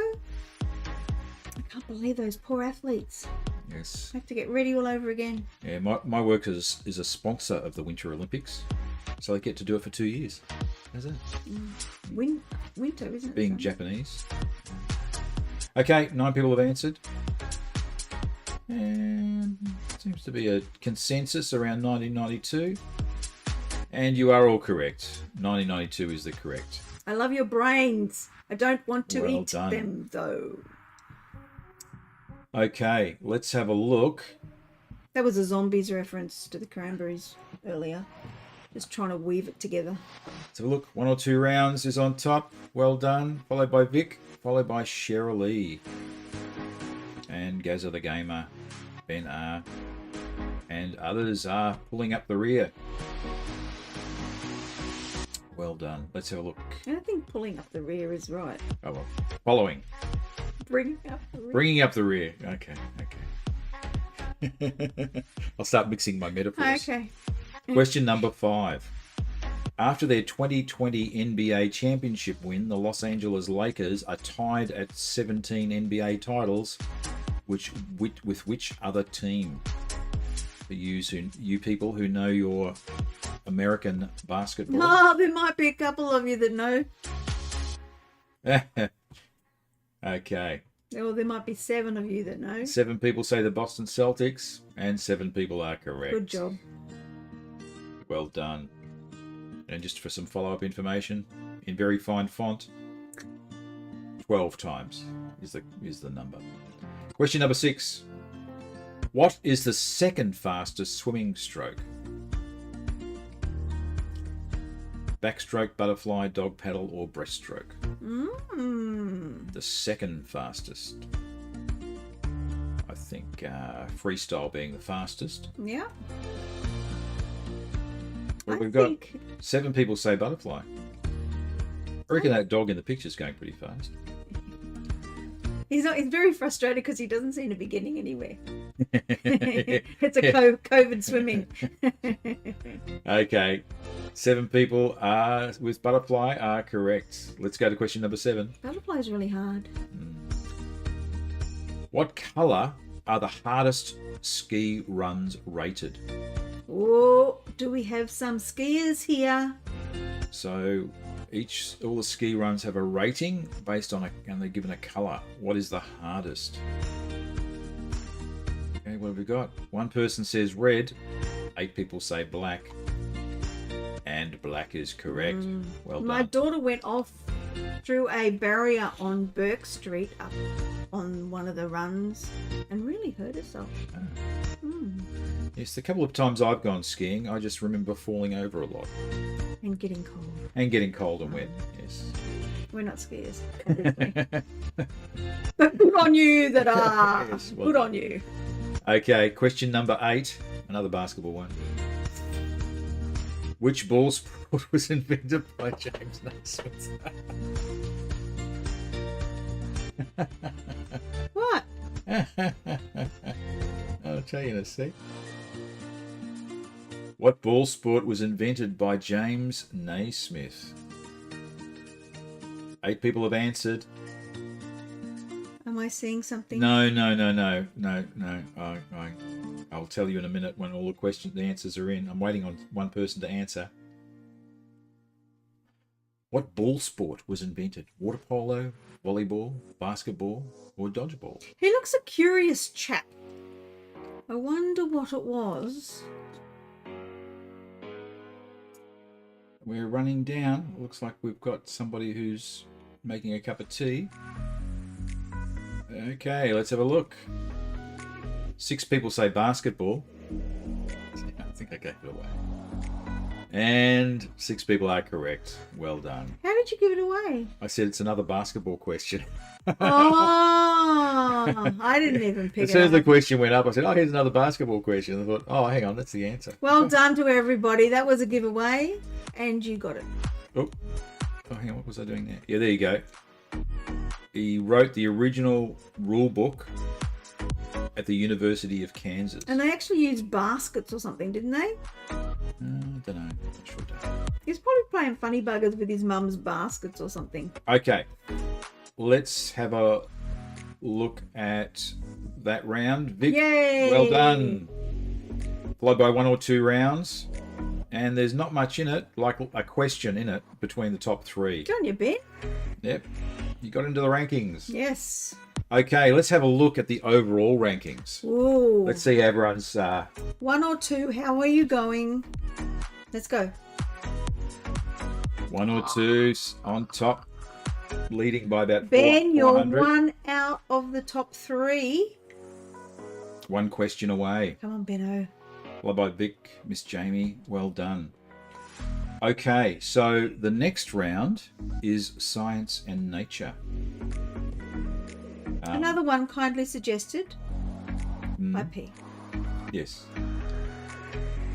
I can't believe those poor athletes. Yes. Have to get ready all over again. Yeah, my work is a sponsor of the Winter Olympics, so I get to do it for 2 years. How's that? Winter, isn't it? Being son? Japanese. Okay, 9 people have answered. And seems to be a consensus around 1992. And you are all correct. 1992 is the correct. I love your brains. I don't want to Well eat done. them, though. Okay, let's have a look. That was a zombies reference to the cranberries earlier. Just trying to weave it together. Let's have a look. 1 or 2 rounds is on top. Well done. Followed by Vic. Followed by Cheryl Lee. And Gazza the Gamer. Ben R. And others are pulling up the rear. Well done. Let's have a look. I don't think pulling up the rear is right. Oh, well. Following. Bringing up the rear. Bringing up the rear. Okay. I'll start mixing my metaphors. Okay. Question number 5. After their 2020 NBA championship win, the Los Angeles Lakers are tied at 17 NBA titles. With which other team? For you people who know your American basketball. Oh, there might be a couple of you that know. Okay. Or there might be 7 of you that know. 7 people say the Boston Celtics, and 7 people are correct. Good job. Well done. And just for some follow-up information, in very fine font, 12 times is the number. Question number 6. What is the second fastest swimming stroke? Backstroke, butterfly, dog paddle, or breaststroke? The second fastest. I think freestyle being the fastest. Yeah. Well, we've got 7 people say butterfly. I reckon that dog in the picture is going pretty fast. He's very frustrated because he doesn't seem to be getting anywhere. It's a COVID swimming. Okay. 7 people with butterfly are correct. Let's go to question number 7. Butterfly is really hard. What colour are the hardest ski runs rated? Oh, do we have some skiers here? So all the ski runs have a rating based on and they're given a colour. What is the hardest? Okay, what have we got? 1 person says red, 8 people say black, and black is correct. Well done. My daughter went off through a barrier on Burke Street up on one of the runs and really hurt herself. Yes, the couple of times I've gone skiing, I just remember falling over a lot. And getting cold. And getting cold and wet, yes. We're not skiers, obviously. But good on you that are. Yes, well good done. on you. Okay, question number 8. Another basketball one. Which ball sport was invented by James Naismith? What? I'll tell you in a sec. What ball sport was invented by James Naismith? 8 people have answered. Am I seeing something? No. I'll tell you in a minute when all the answers are in. I'm waiting on 1 person to answer. What ball sport was invented? Water polo, volleyball, basketball, or dodgeball? He looks a curious chap. I wonder what it was. We're running down. Looks like we've got somebody who's making a cup of tea. Okay, let's have a look. 6 people say basketball. I think I gave it away. And 6 people are correct. Well done. How did you give it away? I said it's another basketball question. Oh, I didn't even pick As it soon as the up. question went up, I said, oh, here's another basketball question. I thought, oh, hang on, that's the answer. Well done to everybody. That was a giveaway, and you got it. Oh, hang on, what was I doing there? Yeah, there you go. He wrote the original rule book at the University of Kansas. And they actually used baskets or something, didn't they? I don't know. I'm sure don't. He was probably playing funny buggers with his mum's baskets or something. Okay, let's have a look at that round. Vic, Yay! well done. Followed by 1 or 2 rounds. And there's not much in it, like a question in it, between the top 3. Good on you, Ben. Yep. You got into the rankings. Yes. Okay, let's have a look at the overall rankings. Ooh. Let's see everyone's... 1 or 2. How are you going? Let's go. One or two on top, leading by about Ben, you're 400. one out of the top 3. One question away. Come on, Benno. Followed by Vic, Miss Jamie. Well done. Okay, so the next round is science and nature. Another one kindly suggested by P. Yes.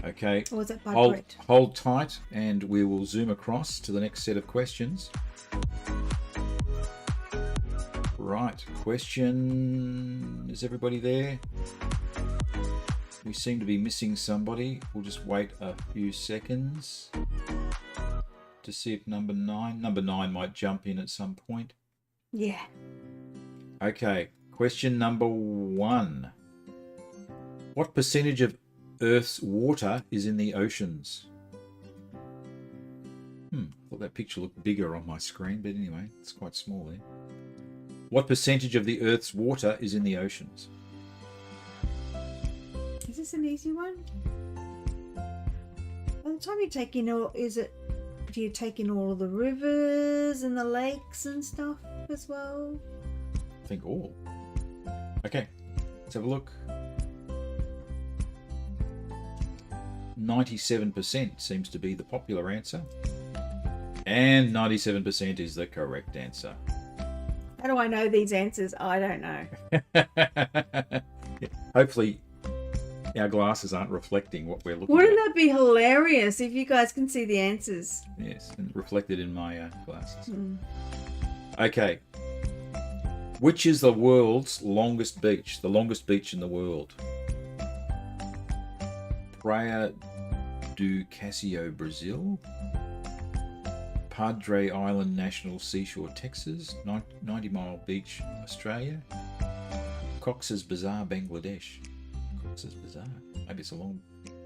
Okay. Or was that by Hold, Brett? hold tight, and we will zoom across to the next set of questions. Right, question. Is everybody there? We seem to be missing somebody. We'll just wait a few seconds to see if number 9 might jump in at some point. Yeah. Okay, question number 1. What percentage of Earth's water is in the oceans? I thought that picture looked bigger on my screen, but anyway, it's quite small there. What percentage of the Earth's water is in the oceans? Is this an easy one? By the time you take in all, do you take in all of the rivers and the lakes and stuff as well? I think all. Okay, let's have a look. 97% seems to be the popular answer. And 97% is the correct answer. How do I know these answers? I don't know. Hopefully our glasses aren't reflecting what we're looking Wouldn't at. that be hilarious if you guys can see the answers? Yes, and reflected in my glasses. Okay. Which is the world's longest beach? The longest beach in the world? Praia do Casio, Brazil. Padre Island National Seashore, Texas. 90 Mile Beach, Australia. Cox's Bazar, Bangladesh. Cox's Bazar. Maybe it's a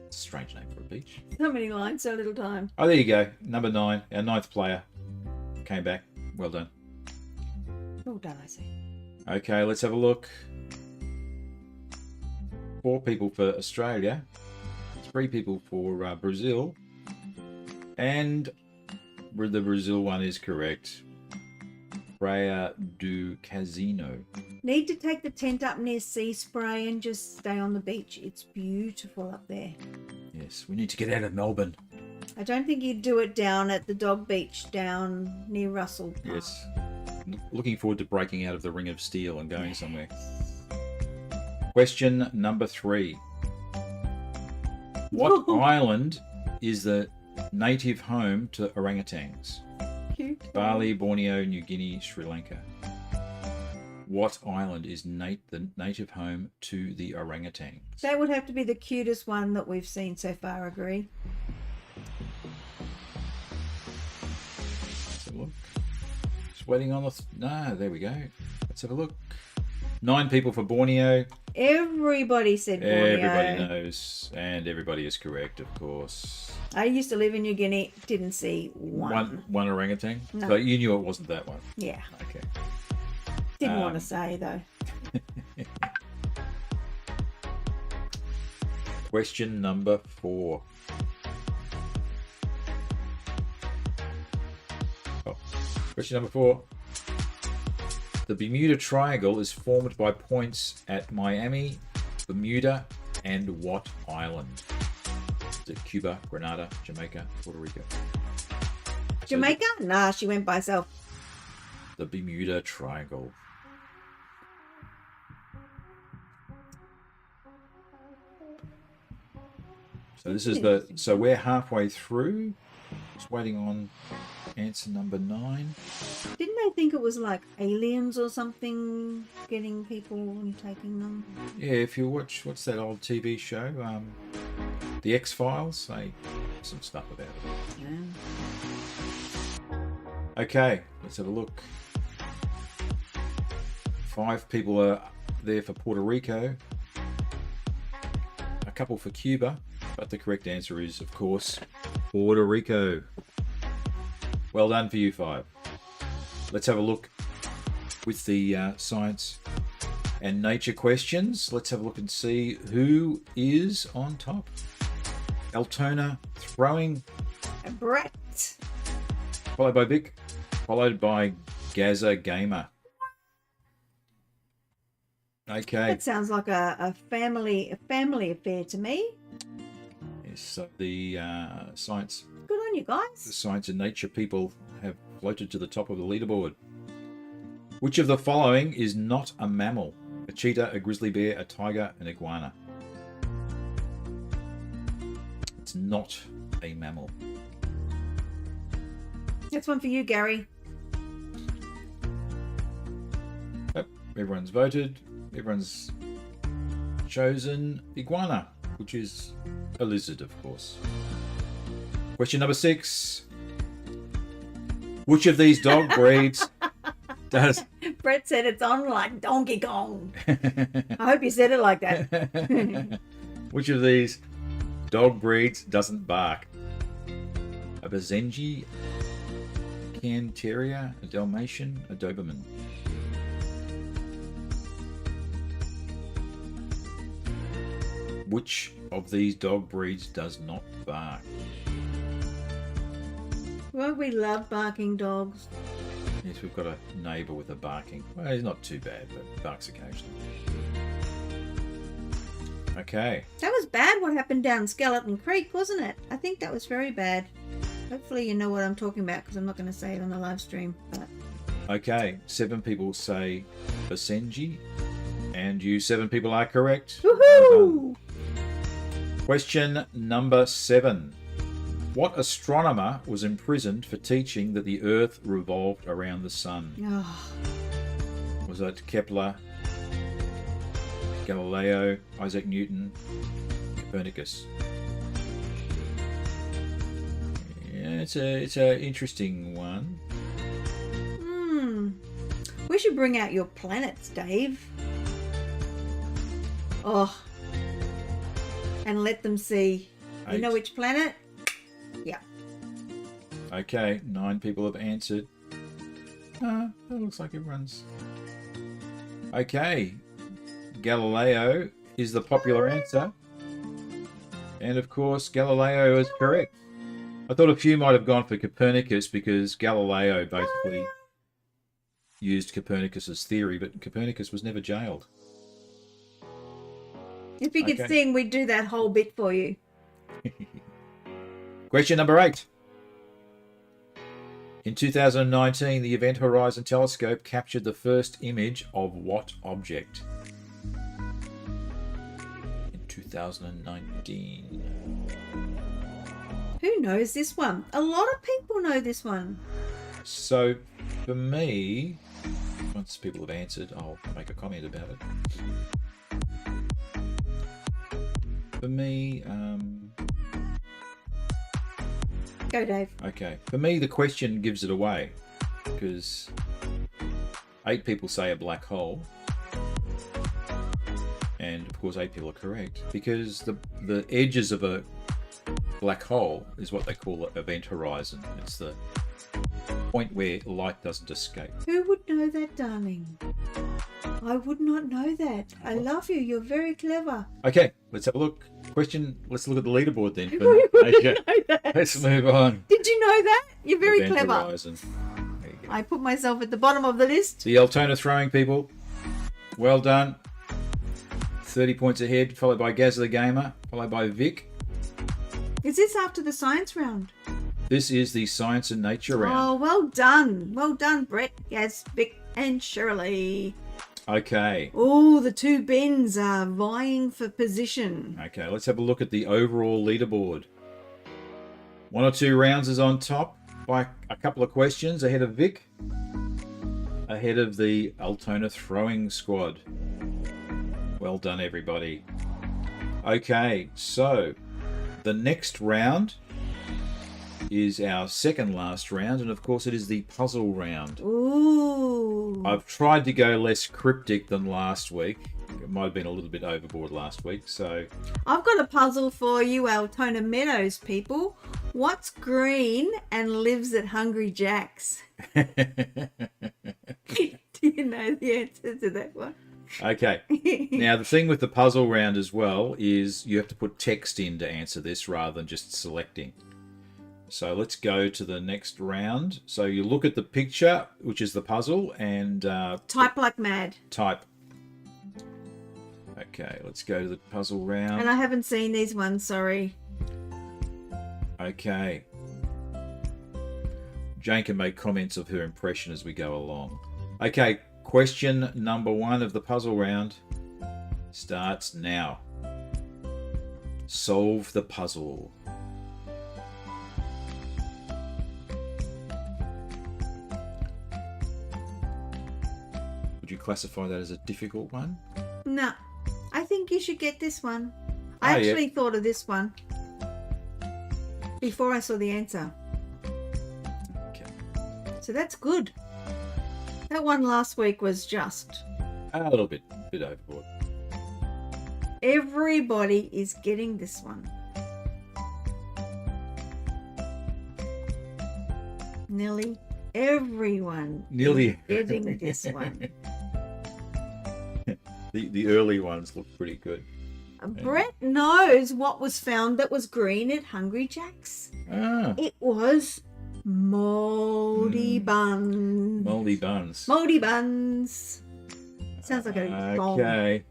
strange name for a beach. So many lines, so little time. Oh, there you go. Number 9, our 9th player. Came back. Well done. Well done, I see. Okay, let's have a look. 4 people for Australia. 3 people for Brazil. And the Brazil one is correct. Praia do Casino. Need to take the tent up near Sea Spray and just stay on the beach. It's beautiful up there. Yes, we need to get out of Melbourne. I don't think you'd do it down at the dog beach down near Russell Park. Yes. Looking forward to breaking out of the Ring of Steel and going somewhere. Question number 3. What island is the native home to orangutans? Cute. Bali, Borneo, New Guinea, Sri Lanka. What island is the native home to the orangutans? That would have to be the cutest one that we've seen so far, agree? Let's have a look. Just waiting on the... there we go. Let's have a look. 9 people for Borneo. Everybody said Borneo. Everybody knows. And everybody is correct, of course. I used to live in New Guinea. Didn't see one. One orangutan? No. But you knew it wasn't that one. Yeah. Okay. Didn't want to say, though. Question number 4. Question number 4. The Bermuda Triangle is formed by points at Miami, Bermuda, and what island? Is it Cuba, Grenada, Jamaica, Puerto Rico? Jamaica? Nah, she went by herself. The Bermuda Triangle. So this is so we're halfway through. Just waiting on answer number 9. Didn't they think it was like aliens or something getting people and taking them? Yeah, if you watch, what's that old TV show? The X-Files. They some stuff about it. Yeah. Okay, let's have a look. 5 people are there for Puerto Rico. A couple for Cuba. But the correct answer is, of course, Puerto Rico. Well done for you 5. Let's have a look with the science and nature questions. Let's have a look and see who is on top. Altona throwing. Brett. followed by Vic, followed by Gaza Gamer. Okay. That sounds like a family affair to me. Yes, so the science Good on you guys. and nature people have floated to the top of the leaderboard. Which of the following is not a mammal? A cheetah, a grizzly bear, a tiger, an iguana. It's not a mammal. That's one for you, Gary. Yep, everyone's voted. Everyone's chosen iguana, which is a lizard, of course. Question number 6. Which of these dog breeds does... Brett said it's on like Donkey Kong. I hope you said it like that. Which of these dog breeds doesn't bark? A Basenji, Cairn Terrier, a Dalmatian, a Doberman. Which of these dog breeds does not bark? Well, we love barking dogs. Yes, we've got a neighbour with a barking. Well, he's not too bad, but barks occasionally. Okay. That was bad what happened down Skeleton Creek, wasn't it? I think that was very bad. Hopefully you know what I'm talking about because I'm not going to say it on the live stream. But... Okay, 7 people say Basenji, and you 7 people are correct. Woohoo! Question number 7. What astronomer was imprisoned for teaching that the Earth revolved around the Sun? Oh, Was it Kepler, Galileo, Isaac Newton, Copernicus? Yeah, it's a interesting one. we should bring out your planets, Dave. Oh, and let them see. You know 8. which planet? Yeah. Okay, 9 people have answered. That looks like everyone's... Okay, Galileo is the popular answer. And of course, Galileo is correct. I thought a few might have gone for Copernicus because Galileo basically used Copernicus's theory, but Copernicus was never jailed. If you could Okay. sing, we'd do that whole bit for you. Question number 8. In 2019, the Event Horizon Telescope captured the first image of what object? In 2019. Who knows this one? A lot of people know this one. So, for me, once people have answered, I'll make a comment about it. For me, Go, Dave. okay. For me, the question gives it away because 8 people say a black hole, and of course 8 people are correct because the edges of a black hole is what they call the event horizon. It's the point where light doesn't escape. Who would know that, darling? I would not know that. I love you. You're very clever. Okay, let's have a look. Let's look at the leaderboard then. Who would Okay, know that? let's move on. Did you know that? You're very Event clever. Horizon. There you go. I put myself at the bottom of the list. The Altona throwing people. Well done. 30 points ahead, followed by Gaz the Gamer, followed by Vic. Is this after the science round? This is the Science and Nature round. Oh, well done. Well done, Brett, Gaz, Vic, and Shirley. Okay. Oh, the 2 Bens are vying for position. Okay, let's have a look at the overall leaderboard. 1 or 2 rounds is on top by a couple of questions ahead of Vic. Ahead of the Altona throwing squad. Well done, everybody. Okay, so the next round is our second last round, and of course it is the puzzle round. Ooh. I've tried to go less cryptic than last week. It might have been a little bit overboard last week, so... I've got a puzzle for you, Altona Meadows people. What's green and lives at Hungry Jack's? Do you know the answer to that one? Okay. Now, the thing with the puzzle round as well is you have to put text in to answer this rather than just selecting. So let's go to the next round. So you look at the picture, which is the puzzle, and Type like mad. type. Okay, let's go to the puzzle round. And I haven't seen these ones, sorry. Okay. Jane can make comments of her impression as we go along. Okay, question number 1 of the puzzle round starts now. Solve the puzzle. Would you classify that as a difficult one? No, I think you should get this one. Oh, I yeah. actually thought of this one before I saw the answer. Okay. So that's good. That one last week was just... A little bit overboard. Everybody is getting this one. Nearly everyone Nearly. is getting this one. The early ones look pretty good. Brett knows what was found that was green at Hungry Jack's. Ah, It was moldy buns. moldy buns. Moldy buns. Sounds like a bomb. Okay.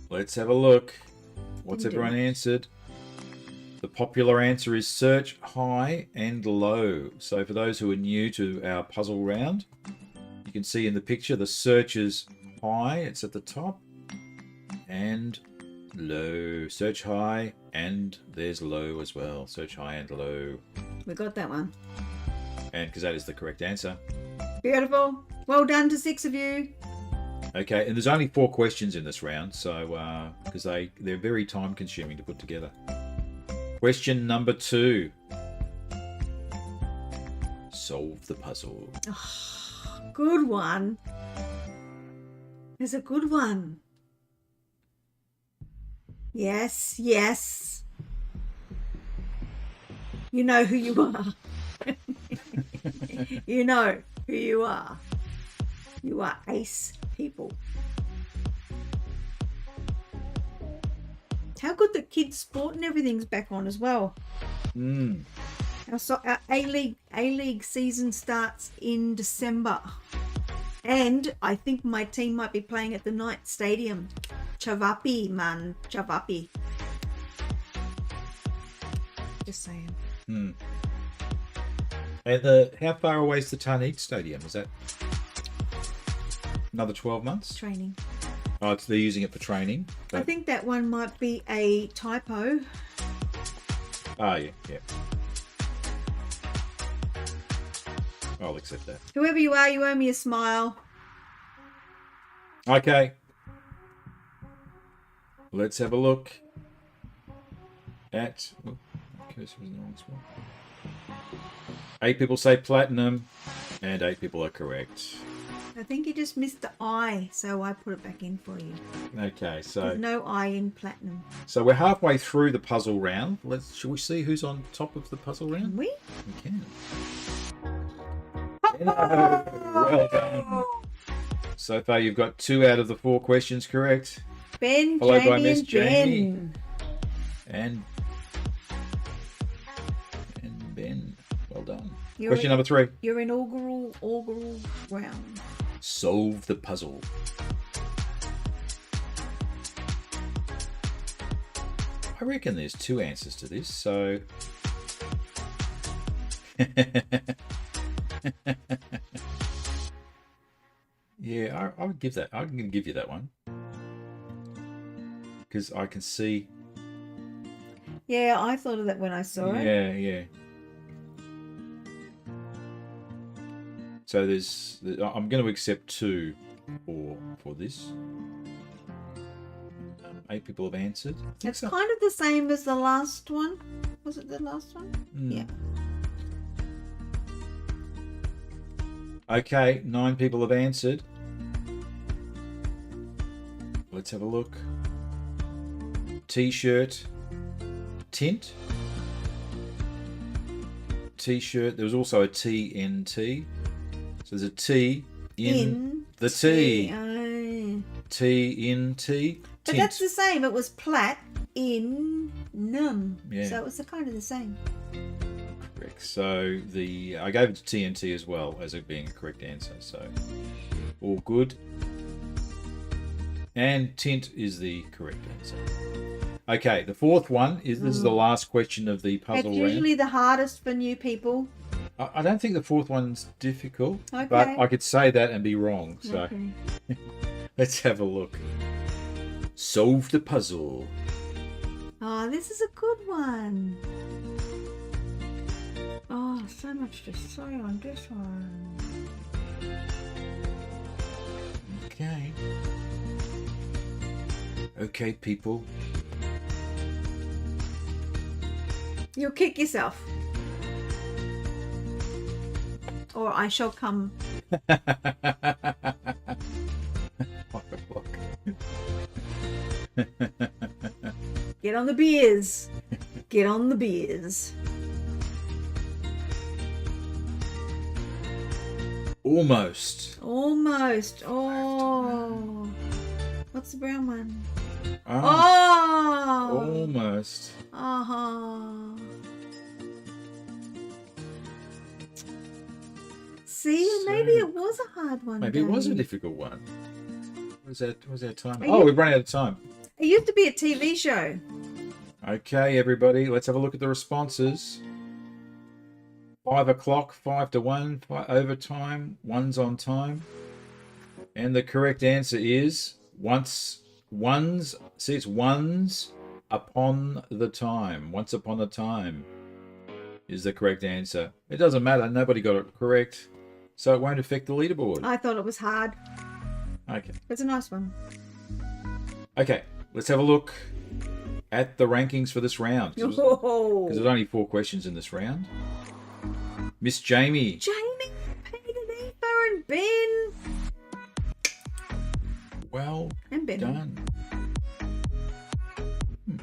Let's have a look. What's Didn't do everyone much. answered? The popular answer is search high and low. So for those who are new to our puzzle round, you can see in the picture the search is high, it's at the top, and low. Search high and there's low as well. Search high and low. We got that one. And because that is the correct answer. Beautiful. Well done to 6 of you. Okay, and there's only 4 questions in this round, so because they're very time consuming to put together. Question number 2. Solve the puzzle. Good one. It's a good one. Yes, yes. You know who you are. You know who you are. You are ace people. How good that kids' sport and everything's back on as well. Our A-League season starts in December. And I think my team might be playing at the Knight Stadium. Chavapi, man. Chavapi. Just saying. And how far away is the Tarneet Stadium? Is that another 12 months? Training. Oh, they're using it for training. I think that one might be a typo. Oh, yeah. I'll accept that. Whoever you are, you owe me a smile. Okay. Let's have a look at... Oh, cursor was in the wrong spot. 8 people say platinum, and 8 people are correct. I think you just missed the I, so I put it back in for you. Okay, so There's no I in platinum. so we're halfway through the puzzle round. Shall we see who's on top of the puzzle round? Can we? We can. Well done. So far, you've got 2 out of the 4 questions correct. Ben, Followed by Jamie, Miss and Jamie. Ben. And Ben. Well done. Your Question number 3. Your inaugural round. Solve the puzzle. I reckon there's 2 answers to this, so... Yeah, I would give that. I'm going to give you that one. Because I can see... Yeah, I thought of that when I saw it. Yeah. So there's... I'm going to accept 2 for this. 8 people have answered. It's kind of the same as the last one. Was it the last one? Yeah. Okay, 9 people have answered. Let's have a look. T-shirt. Tint. T-shirt. There was also a TNT. So there's a T in the T. T in T. But that's the same. It was plat in num. Yeah. So it was kind of the same. correct. So I gave it to TNT as well as it being a correct answer. So all good. And tint is the correct answer. Okay, the fourth one is this is the last question of the puzzle It's round. usually the hardest for new people. I don't think the fourth one's difficult, Okay. but I could say that and be wrong. So Okay. let's have a look. Solve the puzzle. Oh, this is a good one. Oh, so much to say on this one. Okay. Okay, people. You'll kick yourself. Or I shall come. Get on the beers. Get on the beers. Almost. Almost. Oh. What's the brown one? Oh, Oh. almost. Uh-huh. See, maybe it was a hard one. Maybe it was a Dave. difficult one. Was our time? Are Oh, you- we've run out of time. It used to be a TV show. Okay, everybody, let's have a look at the responses. 5 o'clock, 5 to 1, overtime, 1's on time. And the correct answer is it's ones upon the time. Once upon a time is the correct answer. It doesn't matter, nobody got it correct, so it won't affect the leaderboard. I thought it was hard. Okay. It's a nice one. Okay, let's have a look at the rankings for this round. Because Oh. there's only 4 questions in this round. Miss Jamie. Jamie, Peter, Eva, and Ben. Well And Ben. done. Not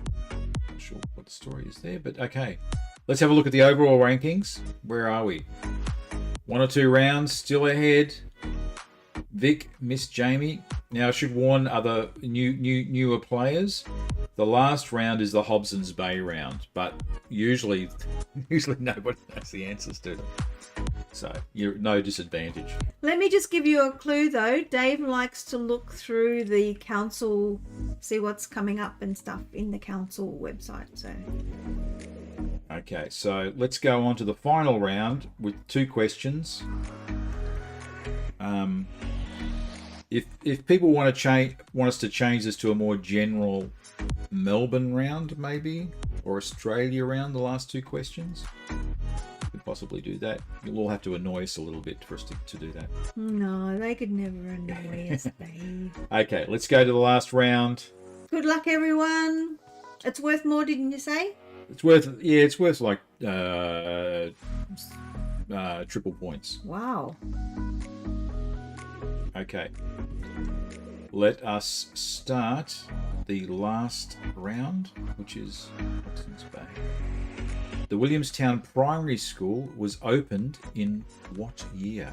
sure what the story is there, but okay. Let's have a look at the overall rankings. Where are we? 1 or 2 rounds, still ahead. Vic, Miss Jamie. Now, I should warn other newer players. The last round is the Hobsons Bay round, but usually nobody knows the answers to them. So you're at no disadvantage. Let me just give you a clue, though. Dave likes to look through the council, see what's coming up and stuff in the council website. So Okay, so let's go on to the final round with 2 questions. If people want us to change this to a more general Melbourne round, maybe, or Australia round, the last 2 questions, we could possibly do that. You'll all have to annoy us a little bit for us to do that. no, they could never annoy us, Dave. Okay, let's go to the last round. Good luck, everyone. It's worth more, didn't you say? It's worth like triple points. Wow. Okay. Let us start the last round, which is Hobsons Bay. The Williamstown Primary School was opened in what year?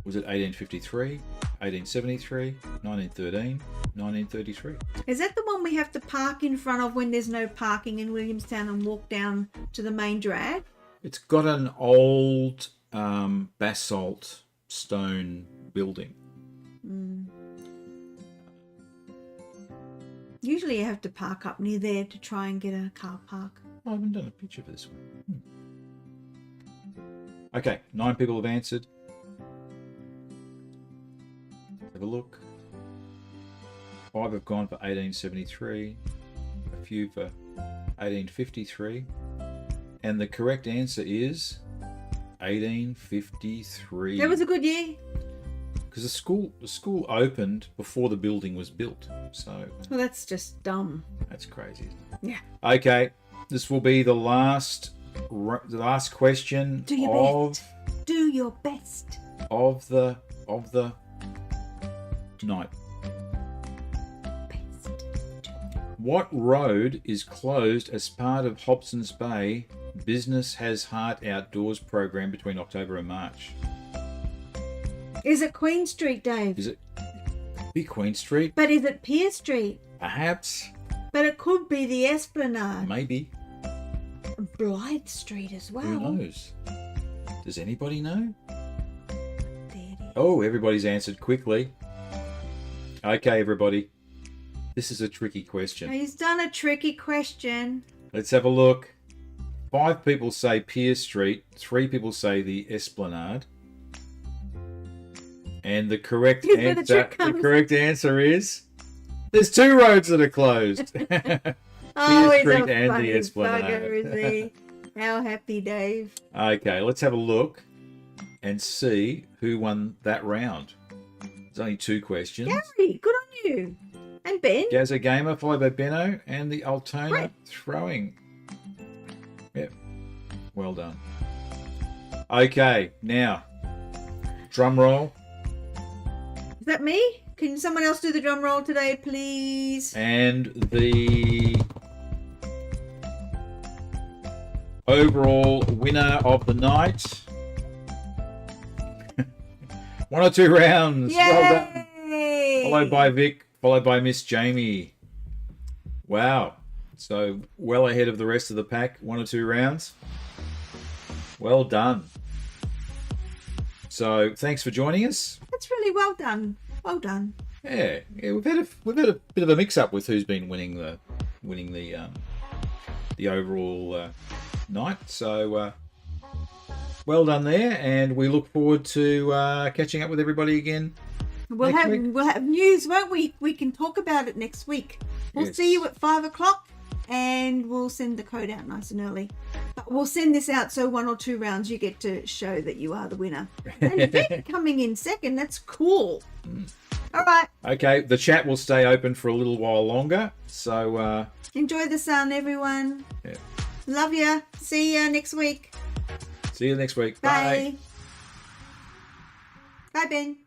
Was it 1853, 1873, 1913, 1933? Is that the one we have to park in front of when there's no parking in Williamstown and walk down to the main drag? It's got an old basalt stone building. Usually you have to park up near there to try and get a car park. I haven't done a picture for this one. Okay, 9 people have answered. Have a look. 5 have gone for 1873. A few for 1853. And the correct answer is 1853. That was a good year. Because the school opened before the building was built. So Well, that's just dumb. that's crazy, isn't it? Yeah. Okay, this will be the last question Do your best. Do your best. of the night. Best. What road is closed as part of Hobsons Bay Business Has Heart Outdoors program between October and March? Is it Queen Street, Dave? Is it be Queen Street? But is it Pier Street? Perhaps. But it could be the Esplanade. Maybe. Blythe Street as well. Who knows? Does anybody know? There it is. Oh, everybody's answered quickly. Okay, everybody. This is a tricky question. He's done a tricky question. Let's have a look. 5 people say Pier Street. 3 people say the Esplanade. And the correct answer is there's 2 roads that are closed. Oh, he's Street a and the funny Esplanade. bugger, is he? How happy, Dave. Okay, let's have a look and see who won that round. There's only 2 questions. Gary, good on you. And Ben. Gazza Gamer followed by Benno and the Altona Right. throwing. Yep. Well done. Okay, now drum roll. Is that me? Can someone else do the drum roll today, please? And the overall winner of the night. 1 or 2 rounds. Yay! Well done. Followed by Vic, followed by Miss Jamie. Wow. So well ahead of the rest of the pack. 1 or 2 rounds. Well done. So thanks for joining us. That's really well done. Well done. Yeah, we've had a bit of a mix up with who's been winning the overall night. So well done there, and we look forward to catching up with everybody again. We'll have news, won't we? We can talk about it next week. We'll see you at 5 o'clock, and we'll send the code out nice and early. But we'll send this out so 1 or 2 rounds you get to show that you are the winner. And Vic coming in second, that's cool. All right. Okay, the chat will stay open for a little while longer. So enjoy the sun, everyone. Yeah. Love ya. See ya next week. See you next week. Bye. Bye, Ben.